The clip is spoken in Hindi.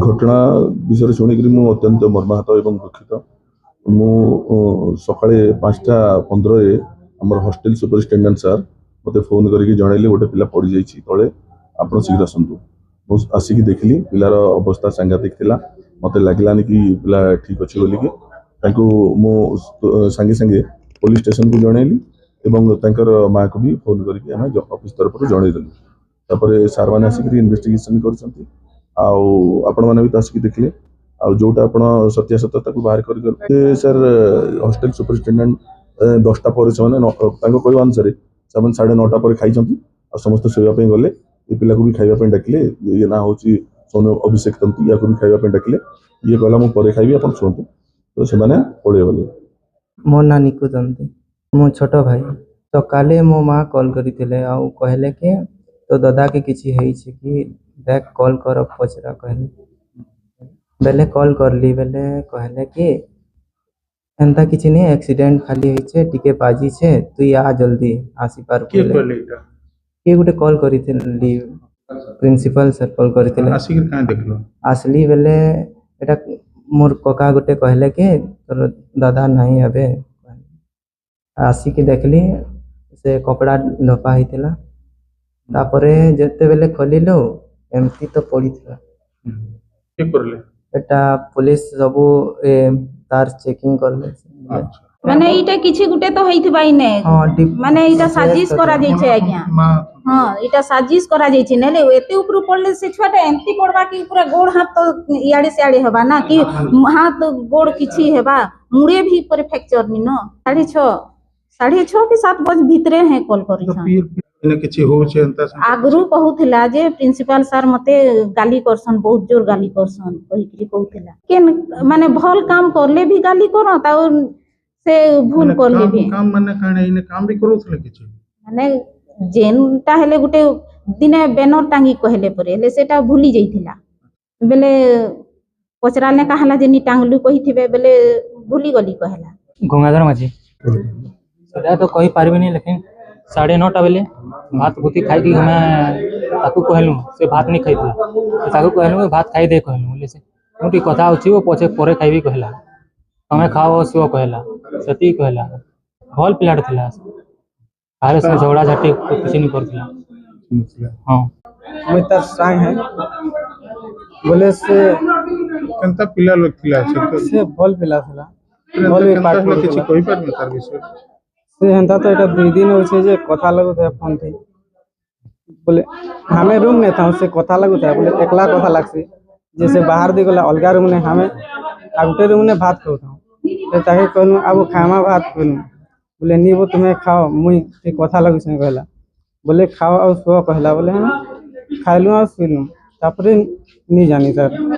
घटना विषय शुणिक अत्यंत मर्माहत और दुखित। मु सकाଳେ 5:15 आम हॉस्टेल सुपरिटेडेंट सर मत फोन करके जनइले गोटे पिला पड़ जाइए तले आप शीघ्र आसतु। मुझे आसिक देखिली पिलार अवस्था सांघातिक थिला। मत लगलानी कि पिला ठीक अच्छे बोलिकी सांगे सांगे पुलिस स्टेशन को जनइली और माँ को भी फोन करके ऑफिस तरफ जनईदेलु। तापर सार मैंने आसिक इन्वेस्टिगेशन कर आसिक देखिले जोटा आप सत्या सत्यता को बाहर कर सर हॉस्टेल सुपरिटेडेंट 10टा पर से कहवा अनुसार 9:30 पर खाई समस्त शोवाई गले। ये पिला को भी खाइबा डाकिले ये ना हूँ सोन अभिषेक तंती या भी खाइबा डाकिले। ये कहला मुझे खाइबी आप शुणु तो से पड़े गले। मो ना निकु तंती मो छोट भाई तो काले मो माँ कॉल करते आउ कहले कि तो दादा के किसी है कि देख कॉल कर पचरा कहले बेले कॉल करली बेले कहले कि एंता किसी नहीं एक्सीडेंट खाली होइछे टिके बाजी छे तू या जल्दी आसी पार के गुटे कॉल करितली प्रिंसिपल सर कॉल करथिले आसी के काहे देखलो आसली बेले एटा मोर कका गुटे कहले कि तोर दादा नहीं अबे आसी के देखली से कपड़ा ढपा होइतिला। तापरे जते बेले खोलिलो एमती तो पड़ीथिला के करले एटा पुलिस सब तार चेकिंग करले माने इटा किछि गुटे तो होइथिबा इने माने इटा साजिश करा जाइछे आज्ञा। हां इटा साजिश करा जाइछे नेले एते ऊपर पड़ले से छुआटा एंती पड़बा कि पूरा गोड़ हाथ तो इयाडे सियाडे हेबा ना कि हाथ गोड़ किछि हेबा मुड़े भी पर फ्रैक्चर नि न 6:30 कि 7 बजे भीतरे है कॉल करी इने किछि होछे अंता आगरू कहूथिला जे प्रिंसिपल सर मते गाली करसन बहुत जोर गाली करसन कहि कहूथिला के माने भल काम करले भी गाली करो ता से भूल करले भी काम माने काने इने काम भी करूथले किछि माने जेनटा हेले गुटे दिने बैनर टांगी कहले परे हेले सेटा भूली जाइथिला बेले पचराले कहला जे नी टांगलु कहिथिबे बेले भूली गली कहला गंगाधर माझी सेटा तो कहि पारबे नहीं लेकिन 9:30 बेले भात भूति खाई कि हमें ताकू कहलु से भात नहीं खाइतला ताकू कहलु भात खाई दे कहलु बोले से मोटी कथा होची वो पछे परे खाइबी कहला हमें खाओ सिओ कहला सती कहला भल प्लेट थिला आरे से झगड़ा झाटी कुछ नहीं करथिला। हां मैं तार संग है बोले से कंता पिला लोग थिला से भल पिला थिला भल भी पाठ में किछि कोई पर नहीं तार विषय से हंता तो एटा 2 दिन होछे जे कथा लगो थे फोन थे बोले हमें रूम में था से कथा लगो था बोले एकला कथा लागसी जैसे बाहर दी गला अलगा रूम ने हमें आउटे रूम ने भात खाऊ था तो ताके कहनु अब खामा भात कहनु बोले नी वो तुम्हें खाओ मुई से कथा लगो से कहला बोले खाओ और सो कहला बोले हम खाइलु और सुइलु तापरे नी जानी सर।